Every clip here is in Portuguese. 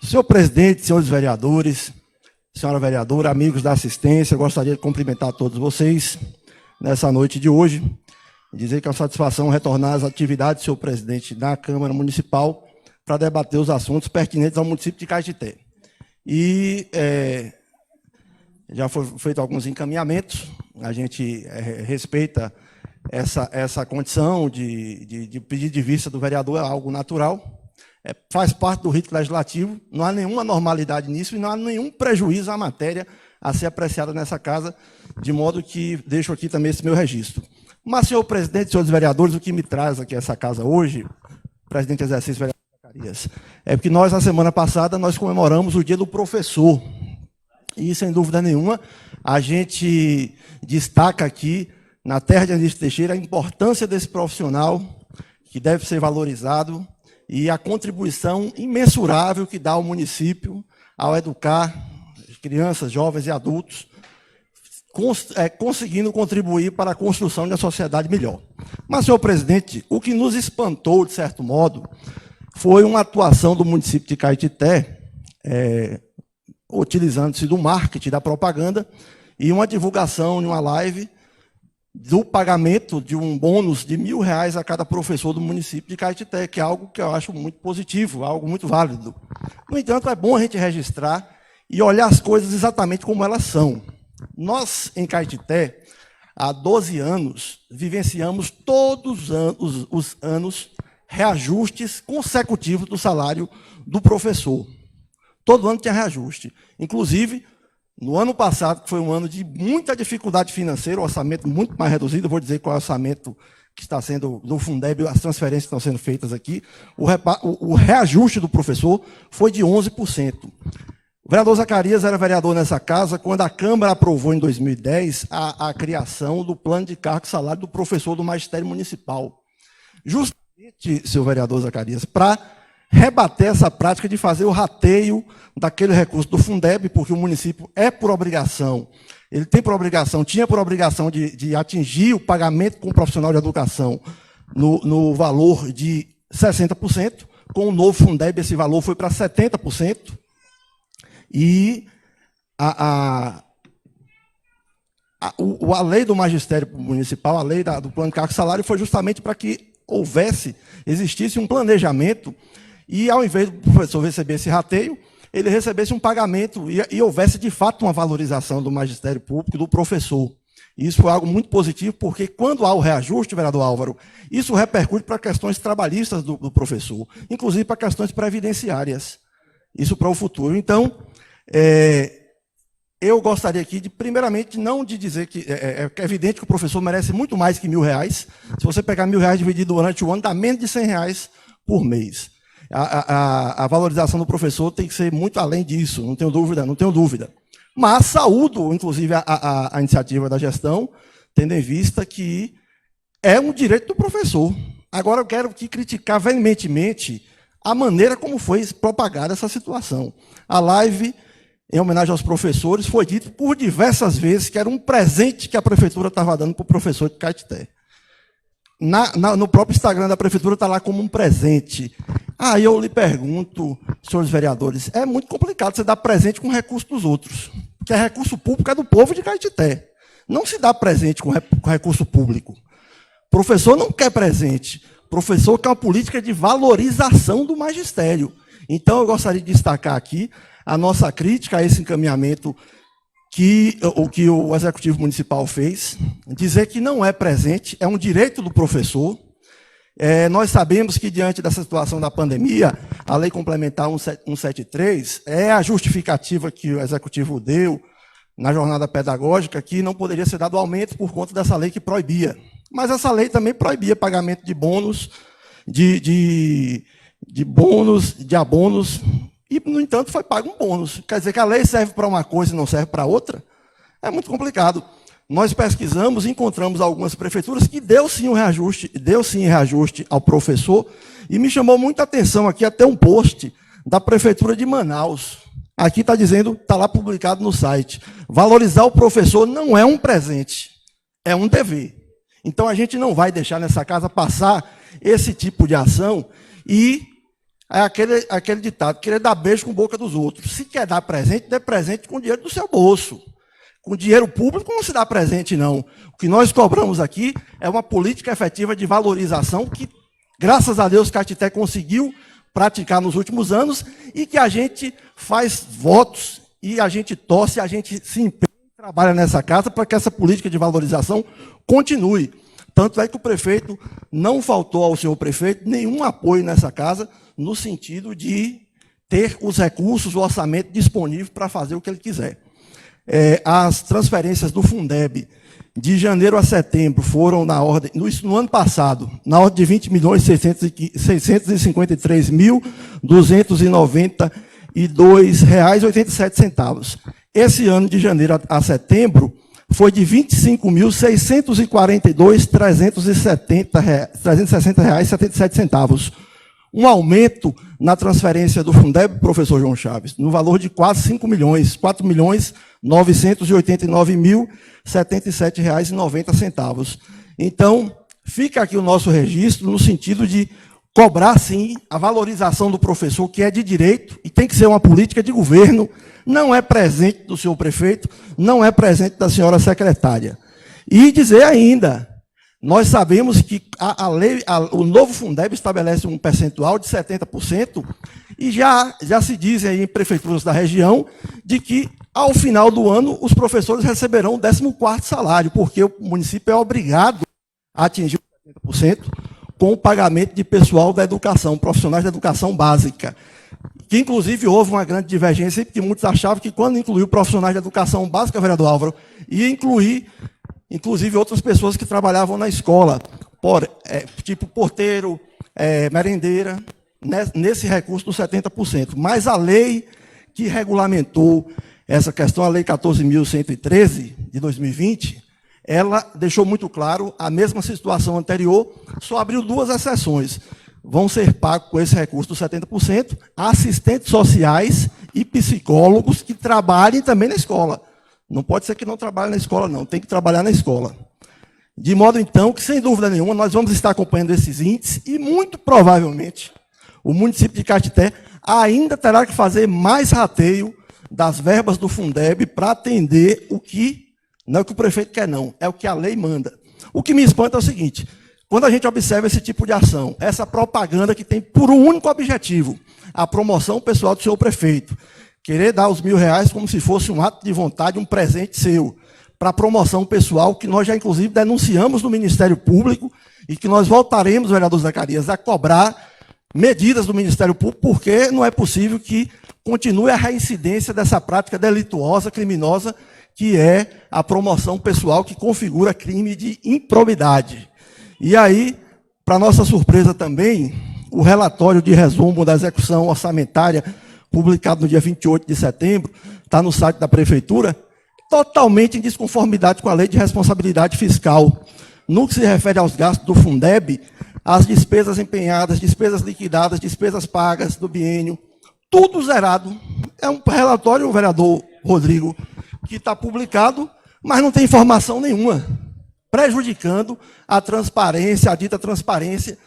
Senhor presidente, senhores vereadores, senhora vereadora, amigos da assistência, eu gostaria de cumprimentar todos vocês nessa noite de hoje, dizer que é uma satisfação retornar às atividades do senhor presidente da Câmara Municipal para debater os assuntos pertinentes ao município de Caetité. E já foram feitos alguns encaminhamentos, a gente respeita essa condição de pedido de vista do vereador, é algo natural, faz parte do rito legislativo, não há nenhuma normalidade nisso e não há nenhum prejuízo à matéria a ser apreciada nessa casa, de modo que deixo aqui também esse meu registro. Mas, senhor presidente, senhores vereadores, o que me traz aqui a essa casa hoje, presidente exercício, vereador Zacarias, é porque nós, na semana passada, nós comemoramos o Dia do Professor. E, sem dúvida nenhuma, a gente destaca aqui, na terra de Anísio Teixeira, a importância desse profissional, que deve ser valorizado, e a contribuição imensurável que dá ao município ao educar crianças, jovens e adultos, conseguindo contribuir para a construção de uma sociedade melhor. Mas, senhor presidente, o que nos espantou, de certo modo, foi uma atuação do município de Caetité, utilizando-se do marketing, da propaganda, e uma divulgação em uma live do pagamento de um bônus de R$1.000 a cada professor do município de Caetité, que é algo que eu acho muito positivo, algo muito válido. No entanto, é bom a gente registrar e olhar as coisas exatamente como elas são. Nós, em Caetité, há 12 anos, vivenciamos todos os anos reajustes consecutivos do salário do professor. Todo ano tinha reajuste. Inclusive, no ano passado, que foi um ano de muita dificuldade financeira, o orçamento muito mais reduzido, eu vou dizer qual é o orçamento que está sendo, no Fundeb, as transferências que estão sendo feitas aqui, o reajuste do professor foi de 11%. O vereador Zacarias era vereador nessa casa quando a Câmara aprovou, em 2010, a criação do plano de cargo e salário do professor do magistério municipal. Justamente, senhor vereador Zacarias, para rebater essa prática de fazer o rateio daquele recurso do Fundeb, porque o município por obrigação, ele tem por obrigação, tinha por obrigação de atingir o pagamento com o profissional de educação no valor de 60%, com o novo Fundeb esse valor foi para 70%, e a lei do magistério municipal, a lei do plano de cargo e salário, foi justamente para que existisse um planejamento e, ao invés do professor receber esse rateio, ele recebesse um pagamento e houvesse, de fato, uma valorização do magistério público e do professor. E isso foi algo muito positivo, porque, quando há o reajuste, vereador Álvaro, isso repercute para questões trabalhistas do professor, inclusive para questões previdenciárias. Isso para o futuro. Então, eu gostaria aqui, primeiramente, não de dizer que é evidente que o professor merece muito mais que R$1.000. Se você pegar R$1.000 dividido durante o ano, dá menos de R$100 por mês. A valorização do professor tem que ser muito além disso, não tenho dúvida. Mas saúdo, inclusive, a iniciativa da gestão, tendo em vista que é um direito do professor. Agora, eu quero aqui criticar veementemente a maneira como foi propagada essa situação. A live, em homenagem aos professores, foi dito por diversas vezes que era um presente que a prefeitura estava dando para o professor de Caetité. No próprio Instagram da prefeitura está lá como um presente. Aí eu lhe pergunto, senhores vereadores, é muito complicado você dar presente com recurso dos outros, porque recurso público é do povo de Caetité. Não se dá presente com recurso público. Professor não quer presente. Professor quer uma política de valorização do magistério. Então, eu gostaria de destacar aqui a nossa crítica a esse encaminhamento que o Executivo Municipal fez, dizer que não é presente, é um direito do professor. Nós sabemos que, diante dessa situação da pandemia, a Lei Complementar 173 é a justificativa que o Executivo deu na jornada pedagógica, que não poderia ser dado aumento por conta dessa lei que proibia. Mas essa lei também proibia pagamento de bônus, de abonos, e, no entanto, foi pago um bônus. Quer dizer que a lei serve para uma coisa e não serve para outra? É muito complicado. Nós pesquisamos e encontramos algumas prefeituras que deu sim reajuste ao professor, e me chamou muita atenção aqui até um post da Prefeitura de Manaus. Aqui está dizendo, está lá publicado no site, valorizar o professor não é um presente, é um dever. Então, a gente não vai deixar nessa casa passar esse tipo de ação e É aquele ditado, querer dar beijo com a boca dos outros. Se quer dar presente, dê presente com o dinheiro do seu bolso. Com dinheiro público não se dá presente, não. O que nós cobramos aqui é uma política efetiva de valorização que, graças a Deus, Caetité conseguiu praticar nos últimos anos e que a gente faz votos e a gente torce, a gente se empenha e trabalha nessa casa para que essa política de valorização continue. Tanto é que o prefeito não faltou ao senhor prefeito nenhum apoio nessa casa, no sentido de ter os recursos, o orçamento disponível para fazer o que ele quiser. As transferências do Fundeb de janeiro a setembro foram na ordem, no ano passado, na ordem de 20.653.292,87 reais. Esse ano, de janeiro a setembro, foi de R$ 25.642,360,77 reais. Um aumento na transferência do Fundeb, professor João Chaves, no valor de quase 5 milhões, R$ 4.989.077,90. Então, fica aqui o nosso registro no sentido de cobrar, sim, a valorização do professor, que é de direito e tem que ser uma política de governo, não é presente do senhor prefeito, não é presente da senhora secretária. E dizer ainda, nós sabemos que o novo Fundeb estabelece um percentual de 70% e já se diz aí em prefeituras da região de que, ao final do ano, os professores receberão o 14º salário, porque o município é obrigado a atingir 70% com o pagamento de pessoal da educação, profissionais da educação básica. Que, inclusive, houve uma grande divergência, porque muitos achavam que, quando incluiu profissionais de educação básica, vereador Álvaro, ia incluir, inclusive, outras pessoas que trabalhavam na escola, tipo porteiro, merendeira, nesse recurso dos 70%. Mas a lei que regulamentou essa questão, a Lei 14.113, de 2020, ela deixou muito claro a mesma situação anterior, só abriu duas exceções. Vão ser pagos com esse recurso dos 70% assistentes sociais e psicólogos que trabalhem também na escola. Não pode ser que não trabalhe na escola, não. Tem que trabalhar na escola. De modo, então, que, sem dúvida nenhuma, nós vamos estar acompanhando esses índices e, muito provavelmente, o município de Caetité ainda terá que fazer mais rateio das verbas do Fundeb para atender o que, não é o que o prefeito quer, não, é o que a lei manda. O que me espanta é o seguinte, quando a gente observa esse tipo de ação, essa propaganda que tem por um único objetivo, a promoção pessoal do senhor prefeito, querer dar os R$ 1.000 como se fosse um ato de vontade, um presente seu, para promoção pessoal, que nós já, inclusive, denunciamos no Ministério Público e que nós voltaremos, vereador Zacarias, a cobrar medidas do Ministério Público, porque não é possível que continue a reincidência dessa prática delituosa, criminosa, que é a promoção pessoal, que configura crime de improbidade. E aí, para nossa surpresa também, o relatório de resumo da execução orçamentária, publicado no dia 28 de setembro, está no site da Prefeitura, totalmente em desconformidade com a Lei de Responsabilidade Fiscal. No que se refere aos gastos do Fundeb, as despesas empenhadas, despesas liquidadas, despesas pagas do biênio, tudo zerado. É um relatório, vereador Rodrigo, que está publicado, mas não tem informação nenhuma, prejudicando a transparência, a dita transparência,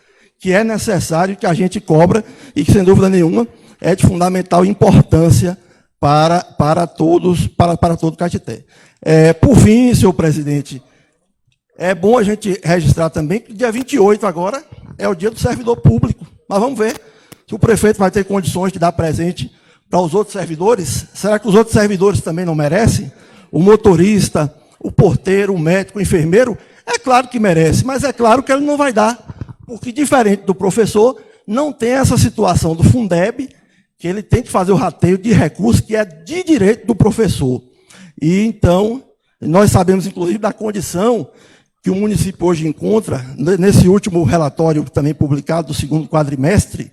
que é necessário, que a gente cobra, e que, sem dúvida nenhuma, é de fundamental importância para todo Caetité. Por fim, senhor presidente, é bom a gente registrar também que dia 28 agora é o dia do servidor público. Mas vamos ver se o prefeito vai ter condições de dar presente para os outros servidores. Será que os outros servidores também não merecem? O motorista, o porteiro, o médico, o enfermeiro, é claro que merece, mas é claro que ele não vai dar, porque, diferente do professor, não tem essa situação do Fundeb, que ele tem que fazer o rateio de recursos que é de direito do professor. E, então, nós sabemos, inclusive, da condição que o município hoje encontra, nesse último relatório também publicado do segundo quadrimestre,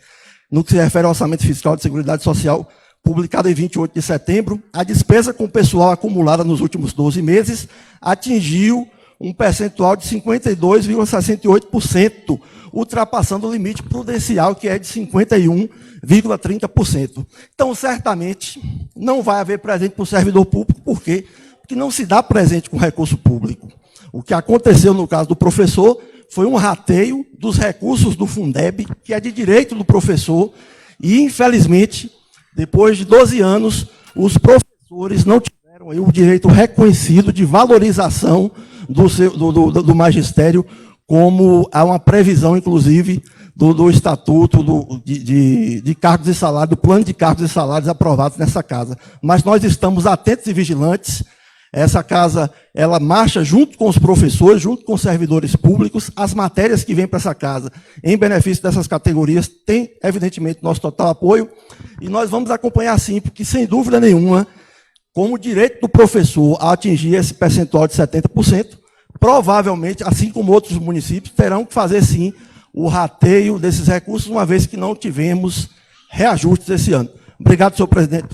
no que se refere ao orçamento fiscal de Seguridade Social, publicado em 28 de setembro, a despesa com pessoal acumulada nos últimos 12 meses atingiu um percentual de 52,68%, ultrapassando o limite prudencial, que é de 51,30%. Então, certamente, não vai haver presente para o servidor público. Por quê? Porque não se dá presente com recurso público. O que aconteceu no caso do professor foi um rateio dos recursos do Fundeb, que é de direito do professor, E, infelizmente, depois de 12 anos, os professores não tiveram aí o direito reconhecido de valorização do magistério, como há uma previsão, inclusive, do Estatuto de Cargos e Salários, do Plano de Cargos e Salários aprovados nessa casa. Mas nós estamos atentos e vigilantes. Essa casa, ela marcha junto com os professores, junto com os servidores públicos. As matérias que vêm para essa casa, em benefício dessas categorias, têm, evidentemente, nosso total apoio. E nós vamos acompanhar, sim, porque, sem dúvida nenhuma, como direito do professor a atingir esse percentual de 70%, provavelmente, assim como outros municípios, terão que fazer, sim, o rateio desses recursos, uma vez que não tivemos reajustes esse ano. Obrigado, senhor presidente.